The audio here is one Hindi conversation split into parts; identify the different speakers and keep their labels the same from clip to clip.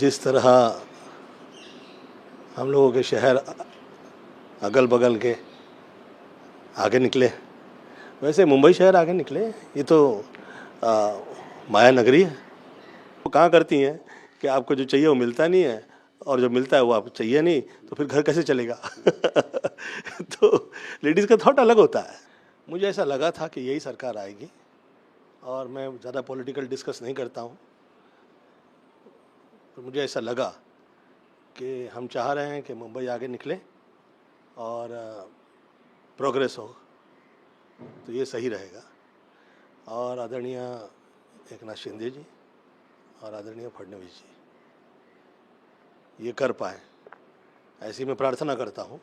Speaker 1: जिस तरह हम लोगों के शहर अगल बगल के आगे निकले, वैसे मुंबई शहर आगे निकले। ये तो माया नगरी है। वो कहाँ करती हैं कि आपको जो चाहिए वो मिलता नहीं है, और जो मिलता है वो आपको चाहिए नहीं, तो फिर घर कैसे चलेगा। तो लेडीज़ का थॉट अलग होता है। मुझे ऐसा लगा था कि यही सरकार आएगी, और मैं ज़्यादा पॉलिटिकल डिस्कस नहीं करता हूँ, तो मुझे ऐसा लगा कि हम चाह रहे हैं कि मुंबई आगे निकले और प्रोग्रेस हो, तो ये सही रहेगा। और आदरणीय एकनाथ शिंदे जी और आदरणीय फडणवीस जी ये कर पाएँ, ऐसी मैं प्रार्थना करता हूँ,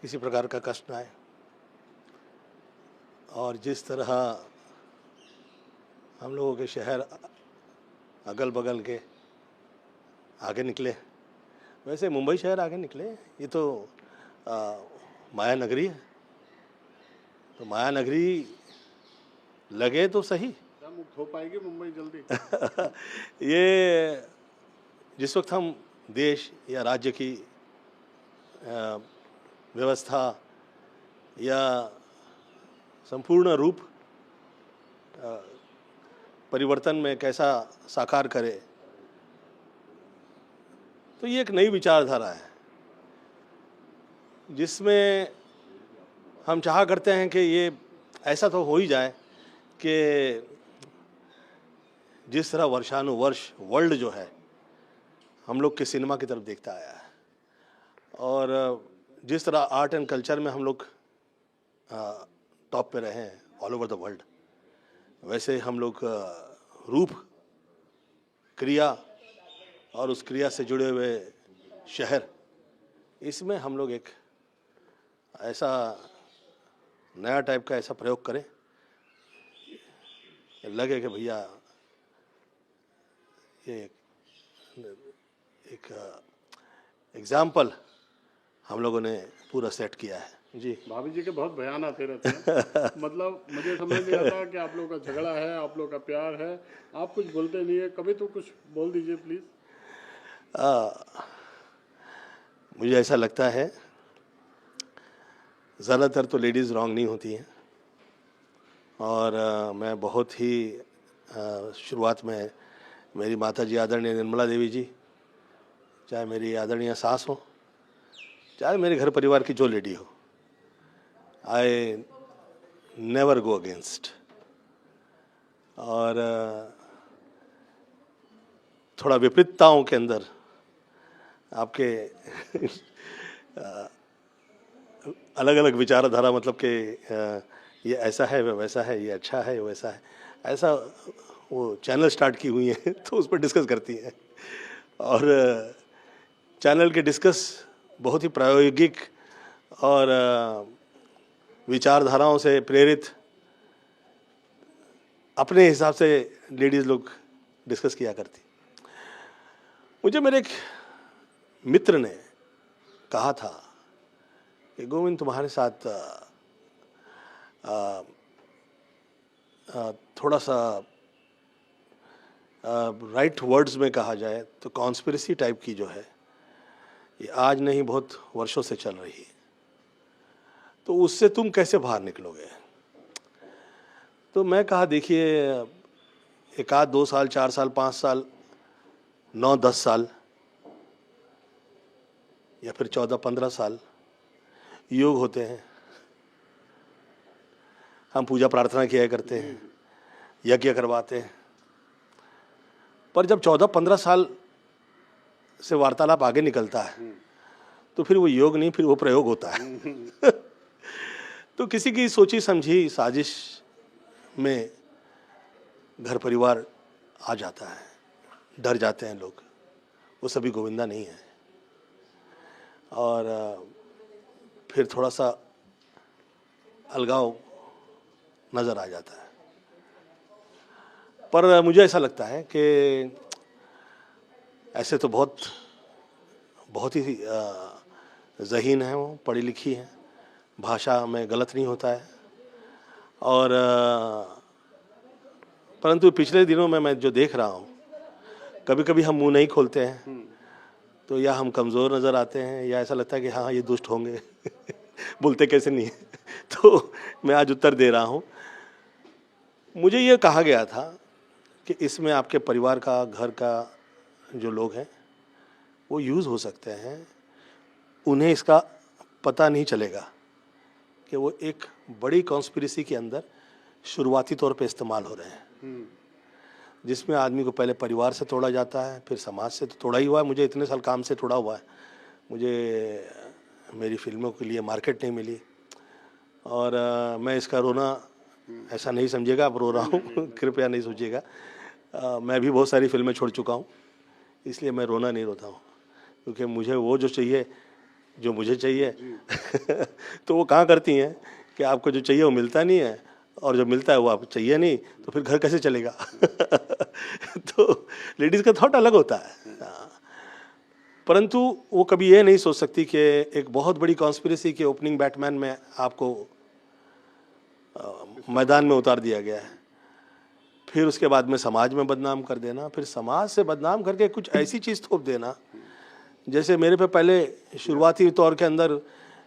Speaker 1: किसी प्रकार का कष्ट न आए। और जिस तरह हम लोगों के शहर अगल बगल के आगे निकले, वैसे मुंबई शहर आगे निकले। ये तो माया नगरी है। तो माया नगरी लगे तो सही।
Speaker 2: क्या मुक्त हो पाएगी मुंबई जल्दी?
Speaker 1: ये जिस वक्त हम देश या राज्य की व्यवस्था या संपूर्ण रूप परिवर्तन में कैसा साकार करे, तो ये एक नई विचारधारा है जिसमें हम चाह करते हैं कि ये ऐसा तो हो ही जाए कि जिस तरह वर्षानुवर्ष वर्ल्ड जो है हम लोग के सिनेमा की तरफ देखता आया है, और जिस तरह आर्ट एंड कल्चर में हम लोग टॉप पे रहे हैं ऑल ओवर द वर्ल्ड, वैसे हम लोग रूप, क्रिया और उस क्रिया से जुड़े हुए शहर, इसमें हम लोग एक ऐसा नया टाइप का ऐसा प्रयोग करें, लगे कि भैया ये एक एग्जाम्पल हम लोगों ने पूरा सेट किया है। जी,
Speaker 2: भाभी जी के बहुत बयान आते रहते हैं। मतलब मुझे समझ नहीं आता कि आप लोगों का झगड़ा है, आप लोगों का प्यार है, आप कुछ बोलते नहीं है, कभी तो कुछ बोल दीजिए प्लीज।
Speaker 1: मुझे ऐसा लगता है ज़्यादातर तो लेडीज़ रॉन्ग नहीं होती हैं, और मैं बहुत ही शुरुआत में मेरी माता जी आदरणीय निर्मला देवी जी, चाहे मेरी आदरणीय सास हो, चाहे मेरे घर परिवार की जो लेडी हो, आई नेवर गो अगेंस्ट। और थोड़ा विपरीतताओं के अंदर आपके अलग अलग विचारधारा, मतलब कि ये ऐसा है, वैसा है, ये अच्छा है, वैसा है, ऐसा वो चैनल स्टार्ट की हुई हैं तो उस पर डिस्कस करती हैं। और चैनल के डिस्कस बहुत ही प्रायोगिक और विचारधाराओं से प्रेरित अपने हिसाब से लेडीज़ लोग डिस्कस किया करती। मुझे मेरे एक मित्र ने कहा था कि गोविंद, तुम्हारे साथ थोड़ा सा राइट वर्ड्स में कहा जाए तो कॉन्स्पिरेसी टाइप की जो है, ये आज नहीं बहुत वर्षों से चल रही है, तो उससे तुम कैसे बाहर निकलोगे। तो मैं कहा, देखिए, एक आध 2 साल, 4 साल, 5 साल, 9-10 साल या फिर 14-15 साल योग होते हैं। हम पूजा प्रार्थना किया करते हैं, यज्ञ करवाते हैं, पर जब 14-15 साल से वार्तालाप आगे निकलता है तो फिर वो योग नहीं, फिर वो प्रयोग होता है। तो किसी की सोची समझी साजिश में घर परिवार आ जाता है, डर जाते हैं लोग, वो सभी गोविंदा नहीं है, और फिर थोड़ा सा अलगाव नज़र आ जाता है। पर मुझे ऐसा लगता है कि ऐसे तो बहुत ही ज़हीन है, वो पढ़ी लिखी है, भाषा में गलत नहीं होता है, और परंतु पिछले दिनों में मैं जो देख रहा हूँ कभी कभी हम मुंह नहीं खोलते हैं तो या हम कमज़ोर नज़र आते हैं या ऐसा लगता है कि हाँ ये दुष्ट होंगे बोलते कैसे नहीं है तो मैं आज उत्तर दे रहा हूँ। मुझे ये कहा गया था कि इसमें आपके परिवार का, घर का जो लोग हैं वो यूज़ हो सकते हैं, उन्हें इसका पता नहीं चलेगा कि वो एक बड़ी कॉन्स्पिरेसी के अंदर शुरुआती तौर पे इस्तेमाल हो रहे हैं, जिसमें आदमी को पहले परिवार से तोड़ा जाता है, फिर समाज से तो तोड़ा ही हुआ है। मुझे इतने साल काम से तोड़ा हुआ है, मुझे मेरी फिल्मों के लिए मार्केट नहीं मिली और मैं इसका रोना ऐसा नहीं समझिएगा, आप रो रहा हूँ कृपया नहीं सोचिएगा। मैं भी बहुत सारी फिल्में छोड़ चुका हूँ, इसलिए मैं रोना नहीं रोता हूँ, क्योंकि मुझे वो जो चाहिए, जो मुझे चाहिए तो वो कहाँ करती हैं कि आपको जो चाहिए वो मिलता नहीं है और जो मिलता है वो आपको चाहिए नहीं, तो फिर घर कैसे चलेगा तो लेडीज़ का थॉट अलग होता है। परंतु वो कभी ये नहीं सोच सकती कि एक बहुत बड़ी कॉन्स्पिरेसी के ओपनिंग बैटमैन में आपको मैदान में उतार दिया गया है, फिर उसके बाद में समाज में बदनाम कर देना, फिर समाज से बदनाम करके कुछ ऐसी चीज़ थोप देना। जैसे मेरे पे पहले शुरुआती तौर के अंदर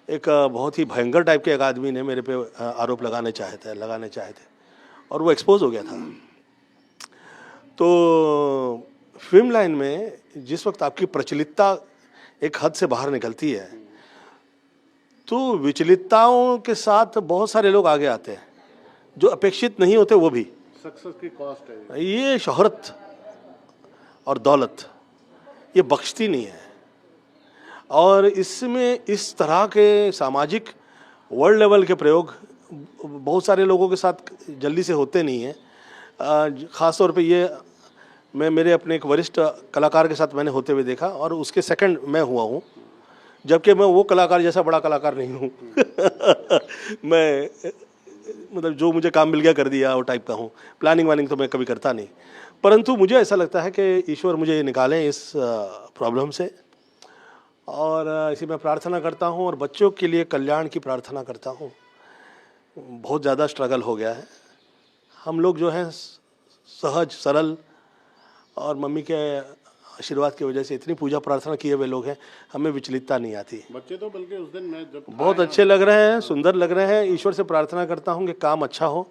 Speaker 1: एक बहुत ही भयंकर टाइप के एक आदमी ने मेरे पे आरोप लगाने चाहे थे और वो एक्सपोज हो गया था। तो फिल्म लाइन में जिस वक्त आपकी प्रचलितता एक हद से बाहर निकलती है तो विचलितताओं के साथ बहुत सारे लोग आगे आते हैं जो अपेक्षित नहीं होते, वो भी
Speaker 2: सक्सेस की कॉस्ट है।
Speaker 1: ये शोहरत और दौलत ये बख्शती नहीं है और इसमें इस तरह के सामाजिक वर्ल्ड लेवल के प्रयोग बहुत सारे लोगों के साथ जल्दी से होते नहीं हैं। ख़ास तौर पे ये मैं मेरे अपने एक वरिष्ठ कलाकार के साथ मैंने होते हुए देखा और उसके सेकंड मैं हुआ हूँ, जबकि मैं वो कलाकार जैसा बड़ा कलाकार नहीं हूँ मैं मतलब जो मुझे काम मिल गया कर दिया वो टाइप का हूँ, प्लानिंग वानिंग तो मैं कभी करता नहीं। परंतु मुझे ऐसा लगता है कि ईश्वर मुझे निकालें इस प्रॉब्लम से और इसी में प्रार्थना करता हूँ और बच्चों के लिए कल्याण की प्रार्थना करता हूँ। बहुत ज़्यादा स्ट्रगल हो गया है, हम लोग जो हैं सहज सरल और मम्मी के आशीर्वाद की वजह से इतनी पूजा प्रार्थना किए हुए लोग हैं, हमें विचलितता नहीं आती।
Speaker 2: बच्चे तो बल्कि उस दिन मैं जब
Speaker 1: बहुत अच्छे लग रहे हैं, सुंदर लग रहे हैं। ईश्वर से प्रार्थना करता हूँ कि काम अच्छा हो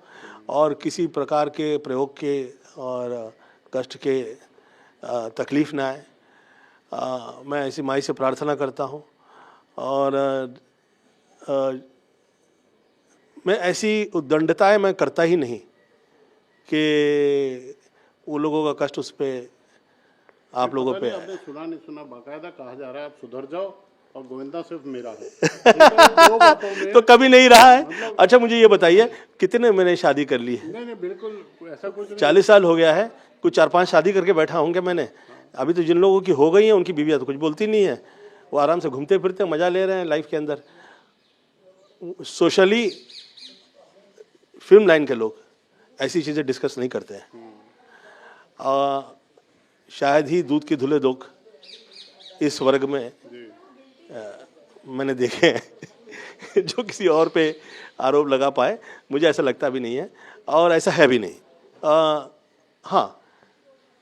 Speaker 1: और किसी प्रकार के प्रयोग के और कष्ट के तकलीफ ना आए। मैं ऐसी माई से प्रार्थना करता हूँ और मैं ऐसी उद्दंडताएं मैं करता ही नहीं कि वो लोगों का कष्ट उस पे आप लोगों पे
Speaker 2: आपने सुना नहीं सुना, बाकायदा कहा जा रहा है आप सुधर जाओ और गोविंदा सिर्फ मेरा है। दो बातों में
Speaker 1: तो कभी नहीं रहा है। अच्छा मुझे ये बताइए कितने मैंने शादी कर ली है?
Speaker 2: नहीं बिल्कुल ऐसा कुछ नहीं।
Speaker 1: 40 साल हो गया है, कुछ 4-5 शादी करके बैठा होंगे मैंने। अभी तो जिन लोगों की हो गई हैं उनकी बीवियाँ तो कुछ बोलती नहीं है, वो आराम से घूमते फिरते मज़ा ले रहे हैं लाइफ के अंदर। सोशली फिल्म लाइन के लोग ऐसी चीज़ें डिस्कस नहीं करते हैं। शायद ही दूध की धुले दोग इस वर्ग में मैंने देखे हैं जो किसी और पे आरोप लगा पाए, मुझे ऐसा लगता भी नहीं है और ऐसा है भी नहीं। हाँ,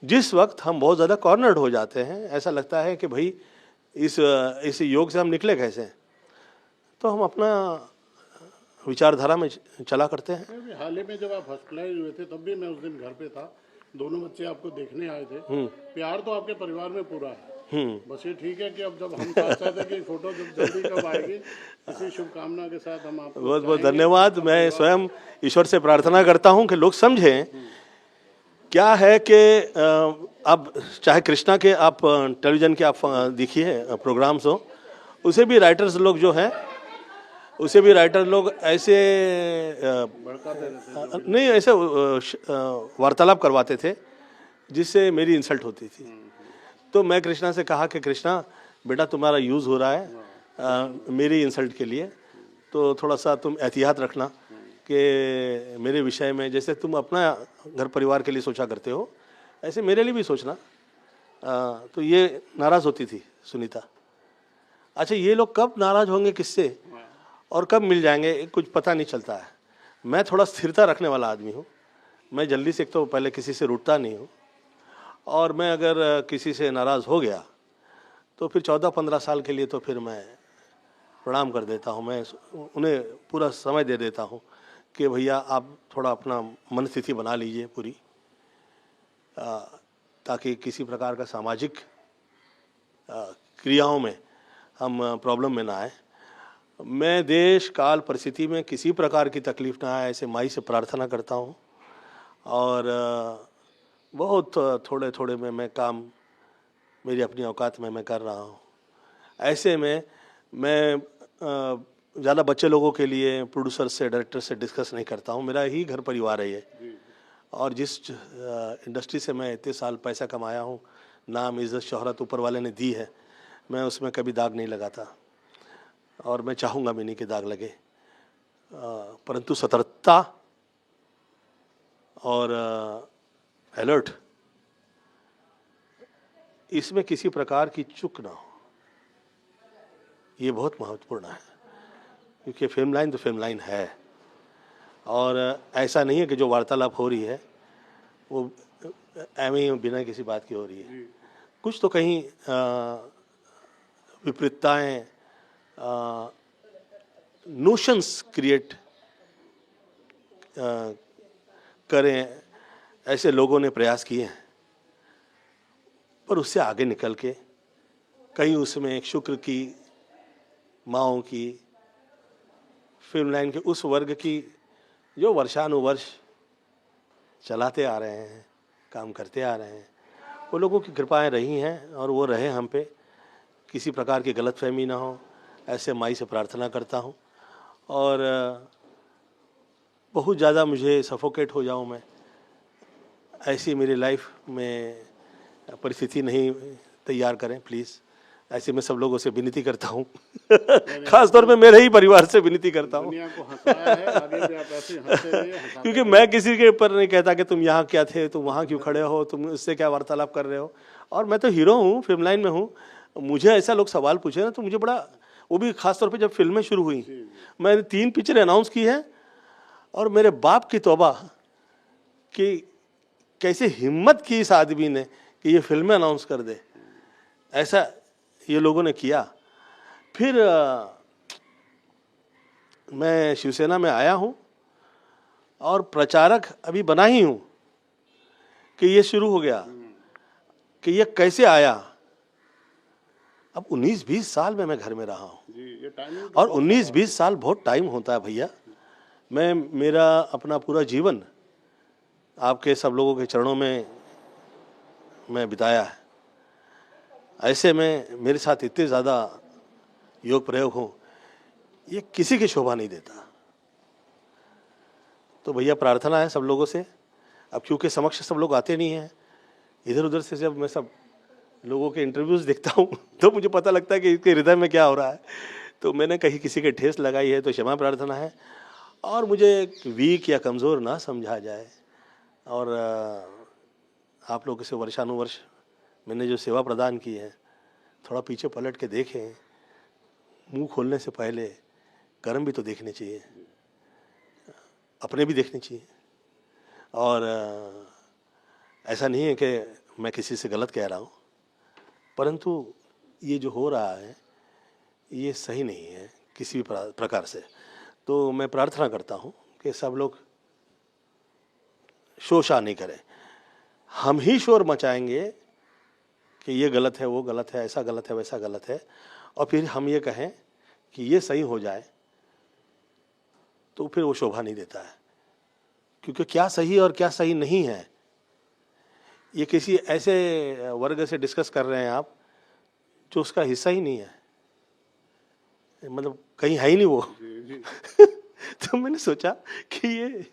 Speaker 1: जिस वक्त हम बहुत ज़्यादा कॉर्नर्ड हो जाते हैं, ऐसा लगता है कि भाई इस योग से हम निकले कैसे, तो हम अपना विचारधारा में चला करते हैं।
Speaker 2: हाल ही में जब आप हॉस्पिटलाइज हुए थे तब भी मैं उस दिन घर पे था, दोनों बच्चे आपको देखने आए थे। प्यार तो आपके परिवार में पूरा है, बस ये ठीक है कि अब जब हम साथ साथ है कि फोटो जब जल्दी कब आएगी, इसी शुभकामना के साथ हम आपको
Speaker 1: बहुत बहुत धन्यवाद। मैं स्वयं ईश्वर से प्रार्थना करता हूँ कि लोग समझें क्या है कि अब चाहे कृष्णा के आप टेलीविज़न के आप देखिए प्रोग्राम्स हो, उसे भी राइटर्स लोग जो हैं उसे भी राइटर लोग ऐसे नहीं ऐसे वार्तालाप करवाते थे जिससे मेरी इंसल्ट होती थी। तो मैं कृष्णा से कहा कि कृष्णा बेटा तुम्हारा यूज़ हो रहा है मेरी इंसल्ट के लिए, तो थोड़ा सा तुम एहतियात रखना कि मेरे विषय में जैसे तुम अपना घर परिवार के लिए सोचा करते हो ऐसे मेरे लिए भी सोचना। तो ये नाराज़ होती थी सुनीता। अच्छा ये लोग कब नाराज़ होंगे किससे और कब मिल जाएंगे कुछ पता नहीं चलता है। मैं थोड़ा स्थिरता रखने वाला आदमी हूँ, मैं जल्दी से एक तो पहले किसी से रूठता नहीं हूँ और मैं अगर किसी से नाराज़ हो गया तो फिर 14-15 साल के लिए तो फिर मैं प्रणाम कर देता हूँ, मैं उन्हें पूरा समय दे देता हूँ कि भैया आप थोड़ा अपना मन स्थिति बना लीजिए पूरी, ताकि किसी प्रकार का सामाजिक क्रियाओं में हम प्रॉब्लम में ना आए। मैं देश काल परिस्थिति में किसी प्रकार की तकलीफ़ ना आए ऐसे माई से प्रार्थना करता हूँ। और बहुत थोड़े थोड़े में मैं काम मेरी अपनी औकात में मैं कर रहा हूँ। ऐसे में मैं ज़्यादा बच्चे लोगों के लिए प्रोड्यूसर से डायरेक्टर से डिस्कस नहीं करता हूँ। मेरा ही घर परिवार है ये, और जिस इंडस्ट्री से मैं इतने साल पैसा कमाया हूँ, नाम इज़्ज़त शोहरत ऊपर वाले ने दी है, मैं उसमें कभी दाग नहीं लगाता और मैं चाहूँगा भी नहीं कि दाग लगे। परंतु सतर्कता और अलर्ट, इसमें किसी प्रकार की चूक ना हो, ये बहुत महत्वपूर्ण है। क्योंकि फिल्म लाइन तो फिल्म लाइन है, और ऐसा नहीं है कि जो वार्तालाप हो रही है वो एवं ही बिना किसी बात की हो रही है। कुछ तो कहीं विपरीतताएं, नोशंस क्रिएट करें, ऐसे लोगों ने प्रयास किए हैं। पर उससे आगे निकल के कहीं उसमें एक शुक्र की, माओं की, फिल्म लाइन के उस वर्ग की जो वर्षानुवर्ष चलाते आ रहे हैं, काम करते आ रहे हैं, वो लोगों की कृपाएं रही हैं और वो रहे हम पे, किसी प्रकार की गलतफहमी ना हो, ऐसे माई से प्रार्थना करता हूँ। और बहुत ज़्यादा मुझे सफोकेट हो जाऊँ मैं, ऐसी मेरी लाइफ में परिस्थिति नहीं तैयार करें प्लीज़। ऐसे मैं सब लोगों से विनती करता हूँ खास तौर पे मेरे ही परिवार से विनती करता हूँ
Speaker 2: दुनिया को हंसाया है, आगे भी आप ऐसे ही हंसते रहिए, हंसाते
Speaker 1: क्योंकि मैं किसी के ऊपर नहीं कहता कि तुम यहाँ क्या थे, तुम वहाँ क्यों खड़े हो, तुम इससे क्या वार्तालाप कर रहे हो। और मैं तो हीरो हूँ, फिल्म लाइन में हूँ। मुझे ऐसा लोग सवाल पूछे ना तो मुझे बड़ा, वो भी खास तौर पे जब फिल्में शुरू हुई, मैंने 3 पिक्चरें अनाउंस की है और मेरे बाप की तौबा कि कैसे हिम्मत की इस आदमी ने कि ये फिल्में अनाउंस कर दे, ऐसा ये लोगों ने किया। फिर मैं शिवसेना में आया हूँ और प्रचारक अभी बना ही हूँ कि ये शुरू हो गया कि ये कैसे आया। अब 19-20 साल में मैं घर में रहा हूँ, और 19-20 साल बहुत टाइम होता है भैया। मैं मेरा अपना पूरा जीवन आपके सब लोगों के चरणों में मैं बिताया है। ऐसे में मेरे साथ इतने ज़्यादा योग प्रयोग हो, ये किसी की शोभा नहीं देता। तो भैया प्रार्थना है सब लोगों से। अब क्योंकि समक्ष सब लोग आते नहीं हैं, इधर उधर से जब मैं सब लोगों के इंटरव्यूज़ देखता हूँ तो मुझे पता लगता है कि इसके हृदय में क्या हो रहा है। तो मैंने कहीं किसी के ठेस लगाई है तो क्षमा प्रार्थना है, और मुझे वीक या कमज़ोर ना समझा जाए। और आप लोगों से वर्षानुवर्ष मैंने जो सेवा प्रदान की है, थोड़ा पीछे पलट के देखें। मुंह खोलने से पहले कर्म भी तो देखने चाहिए, अपने भी देखने चाहिए। और ऐसा नहीं है कि मैं किसी से गलत कह रहा हूँ, परंतु ये जो हो रहा है ये सही नहीं है किसी भी प्रकार से। तो मैं प्रार्थना करता हूँ कि सब लोग शोषा नहीं करें। हम ही शोर मचाएंगे कि ये गलत है, वो गलत है, ऐसा गलत है, वैसा गलत है, और फिर हम ये कहें कि ये सही हो जाए, तो फिर वो शोभा नहीं देता है। क्योंकि क्या सही और क्या सही नहीं है, ये किसी ऐसे वर्ग से डिस्कस कर रहे हैं आप जो उसका हिस्सा ही नहीं है, मतलब कहीं है ही नहीं वो तो मैंने सोचा कि ये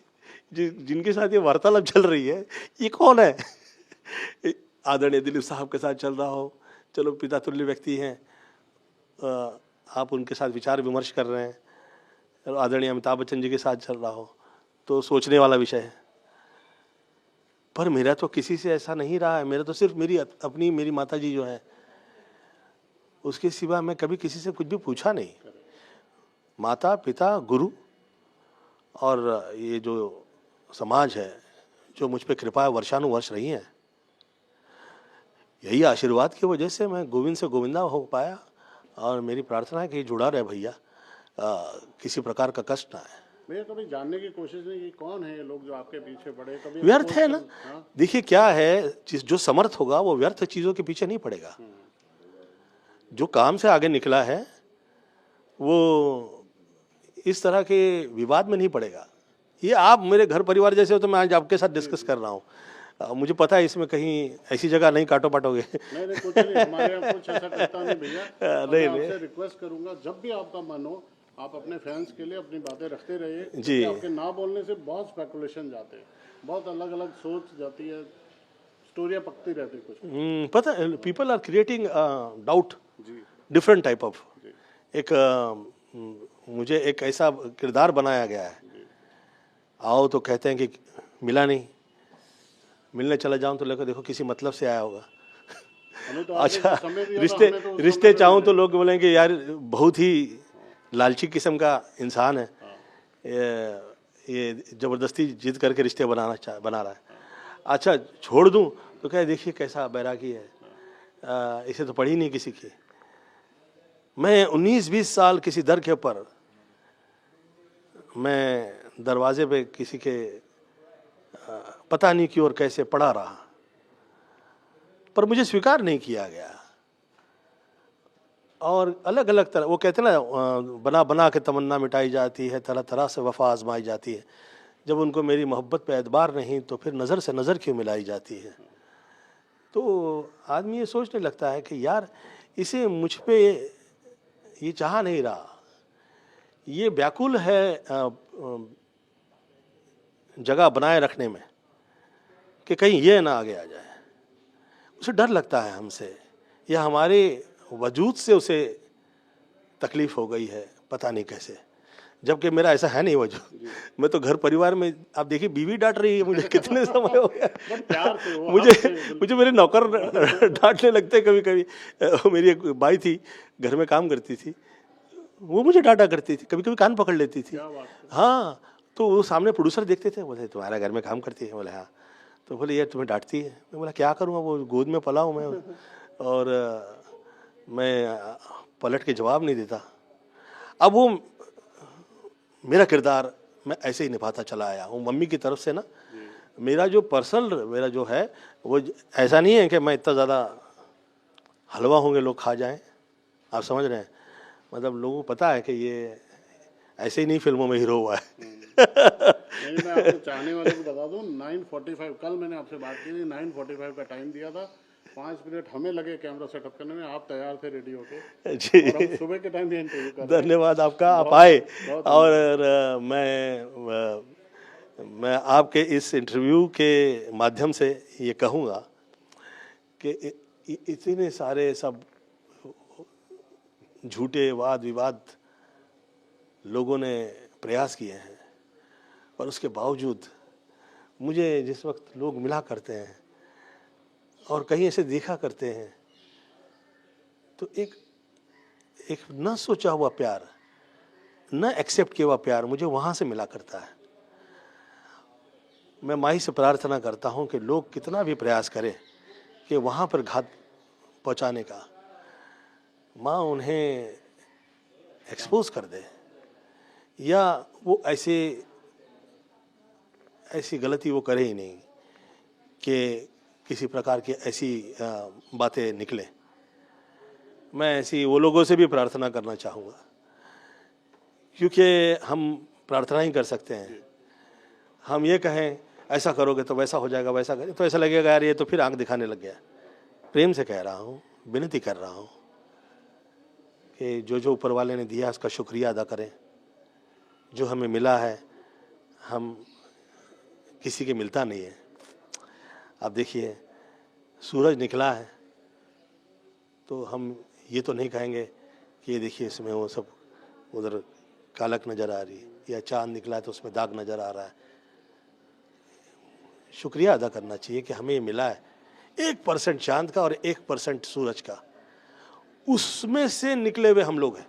Speaker 1: जिनके साथ ये वार्तालाप चल रही है ये कौन है। आदरणीय दिलीप साहब के साथ चल रहा हो, चलो पिता तुल्य व्यक्ति हैं, आप उनके साथ विचार विमर्श कर रहे हैं। आदरणीय अमिताभ बच्चन जी के साथ चल रहा हो तो सोचने वाला विषय है। पर मेरा तो किसी से ऐसा नहीं रहा है। मेरा तो सिर्फ मेरी माता जी जो है, उसके सिवा मैं कभी किसी से कुछ भी पूछा नहीं। माता पिता गुरु और ये जो समाज है जो मुझ पे कृपा वर्षानुवर्ष रही है, यही आशीर्वाद की वजह से मैं गोविंद से गोविंदा हो पाया। और मेरी प्रार्थना है कि जुड़ा रहे भैया, किसी प्रकार का कष्ट ना आए।
Speaker 2: भैया कभी जानने की कोशिश नहीं की कौन है ये लोग जो आपके पीछे पड़े? कभी
Speaker 1: व्यर्थ है ना।
Speaker 2: हाँ?
Speaker 1: देखिए क्या है, जो समर्थ होगा वो व्यर्थ चीज़ों के पीछे नहीं पड़ेगा। जो काम से आगे निकला है वो इस तरह के विवाद में नहीं पड़ेगा। ये आप मेरे घर परिवार जैसे हो तो मैं आज आपके साथ डिस्कस कर रहा हूँ। मुझे पता है इसमें कहीं ऐसी जगह नहीं काटो पाटोगे।
Speaker 2: नहीं कुछ नहीं, हमारे यहाँ कुछ ऐसा करता नहीं भैया।
Speaker 1: नहीं
Speaker 2: मैं आपसे रिक्वेस्ट करूंगा जब भी आपका मन हो आप अपने फैंस के लिए अपनी बातें रखते रहिए
Speaker 1: जी।
Speaker 2: आपके ना बोलने से बहुत स्पेकुलेशन जाते हैं, बहुत अलग अलग सोच जाती है, स्टोरियाँ पकती रहती कुछ।
Speaker 1: पता है, पीपल आर क्रिएटिंग डाउट
Speaker 2: जी
Speaker 1: डिफरेंट टाइप ऑफ। एक मुझे एक ऐसा किरदार बनाया गया है, आओ तो कहते हैं कि मिला नहीं, मिलने चला जाऊं तो लेकर देखो किसी मतलब से आया होगा।
Speaker 2: हमें तो
Speaker 1: अच्छा,
Speaker 2: समय दिया था,
Speaker 1: रिश्ते
Speaker 2: हमें तो उस
Speaker 1: रिश्ते
Speaker 2: समय
Speaker 1: चाहूं तो लोग बोलेंगे यार बहुत ही लालची किस्म का इंसान है, ये जबरदस्ती जिद करके रिश्ते बना रहा है। अच्छा छोड़ दूं तो क्या देखिए कैसा बैरागी है, इसे तो पड़ी नहीं किसी की। मैं 19-20 साल किसी दर के ऊपर मैं दरवाजे पे किसी के पता नहीं क्यों और कैसे पड़ा रहा, पर मुझे स्वीकार नहीं किया गया। और अलग अलग तरह, वो कहते हैं ना, बना बना के तमन्ना मिटाई जाती है, तरह तरह से वफा आजमाई जाती है। जब उनको मेरी मोहब्बत पे एतबार नहीं तो फिर नज़र से नज़र क्यों मिलाई जाती है। तो आदमी ये सोचने लगता है कि यार इसे मुझ पे ये चाह नहीं रहा, ये व्याकुल है जगह बनाए रखने में कि कहीं ये ना आगे आ जाए। उसे डर लगता है हमसे, या हमारे वजूद से उसे तकलीफ हो गई है, पता नहीं कैसे, जबकि मेरा ऐसा है नहीं वजूद। मैं तो घर परिवार में, आप देखिए बीवी डांट रही है मुझे, कितने समय हो गया। मुझे मेरे नौकर डांटने लगते कभी कभी। मेरी एक बाई थी, घर में काम करती थी, वो मुझे डांटा करती थी, कभी कभी कान पकड़ लेती थी। हाँ, तो वो सामने प्रोड्यूसर देखते थे, बोले तुम्हारा घर में काम करती है? बोले हाँ। तो बोले यार तुम्हें डांटती है? मैं बोला क्या करूँगा, वो गोद में पला हूँ मैं, और मैं पलट के जवाब नहीं देता। अब वो मेरा किरदार मैं ऐसे ही निभाता चला आया हूँ। मम्मी की तरफ से ना मेरा जो पर्सनल मेरा जो है वो ऐसा नहीं है कि मैं इतना ज़्यादा हलवा होंगे लोग खा जाएं, आप समझ रहे हैं। मतलब लोगों को पता है कि ये ऐसे ही नहीं फिल्मों में हीरो हुआ है।
Speaker 2: नहीं, मैं आपको चाहने वाले को बता दूं 9:45 कल मैंने आपसे बात की थी, 9:45 का टाइम दिया था, 5 मिनट हमें लगे कैमरा सेटअप करने में, आप तैयार थे रेडी होके।
Speaker 1: जी,
Speaker 2: और हम सुबह के टाइम भी इंटरव्यू कर रहे हैं।
Speaker 1: धन्यवाद आपका, आप आए। और मैं आपके इस इंटरव्यू के माध्यम से ये कहूँगा कि इतने सारे सब झूठे वाद विवाद लोगों ने प्रयास किए हैं, और उसके बावजूद मुझे जिस वक्त लोग मिला करते हैं और कहीं ऐसे देखा करते हैं तो एक न सोचा हुआ प्यार, न एक्सेप्ट किया हुआ प्यार मुझे वहाँ से मिला करता है। मैं माई से प्रार्थना करता हूँ कि लोग कितना भी प्रयास करें कि वहाँ पर घात पहुँचाने का, माँ उन्हें एक्सपोज कर दे, या वो ऐसी गलती वो करे ही नहीं कि किसी प्रकार की ऐसी बातें निकले। मैं ऐसी वो लोगों से भी प्रार्थना करना चाहूँगा, क्योंकि हम प्रार्थना ही कर सकते हैं। हम ये कहें ऐसा करोगे तो वैसा हो जाएगा, वैसा करें तो ऐसा लगेगा यार ये तो फिर आंख दिखाने लग गया। प्रेम से कह रहा हूँ, विनती कर रहा हूँ कि जो ऊपर वाले ने दिया उसका शुक्रिया अदा करें। जो हमें मिला है हम किसी के मिलता नहीं है। आप देखिए सूरज निकला है तो हम ये तो नहीं कहेंगे कि ये देखिए इसमें वो सब उधर कालक नज़र आ रही है, या चांद निकला है तो उसमें दाग नज़र आ रहा है। शुक्रिया अदा करना चाहिए कि हमें ये मिला है, 1% चांद का और 1% सूरज का, उसमें से निकले हुए हम लोग हैं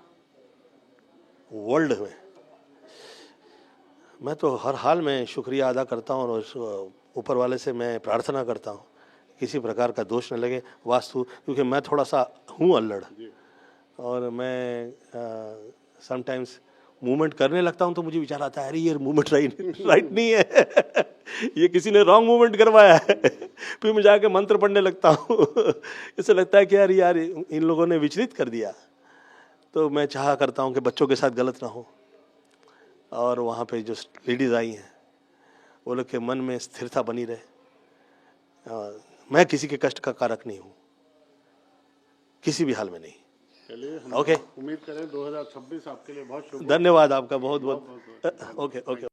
Speaker 1: वर्ल्ड में। मैं तो हर हाल में शुक्रिया अदा करता हूँ और ऊपर वाले से मैं प्रार्थना करता हूँ किसी प्रकार का दोष न लगे वास्तु, क्योंकि मैं थोड़ा सा हूँ अल्लड़, और मैं समटाइम्स मूवमेंट करने लगता हूँ तो मुझे विचार आता है अरे ये मूवमेंट राइट नहीं है ये किसी ने रॉन्ग मूवमेंट करवाया है फिर मैं जाके मंत्र पढ़ने लगता हूँ इससे लगता है कि यार इन लोगों ने विचलित कर दिया। तो मैं चाहा करता हूँ कि बच्चों के साथ गलत ना हो, और वहाँ पे जो लेडीज़ आई हैं वो लोग के मन में स्थिरता बनी रहे। मैं किसी के कष्ट का कारक नहीं हूँ, किसी भी हाल में नहीं।
Speaker 2: चलिए हम
Speaker 1: ओके,
Speaker 2: उम्मीद करें 2026 आपके लिए बहुत शुभ।
Speaker 1: धन्यवाद आपका बहुत बहुत। Okay okay.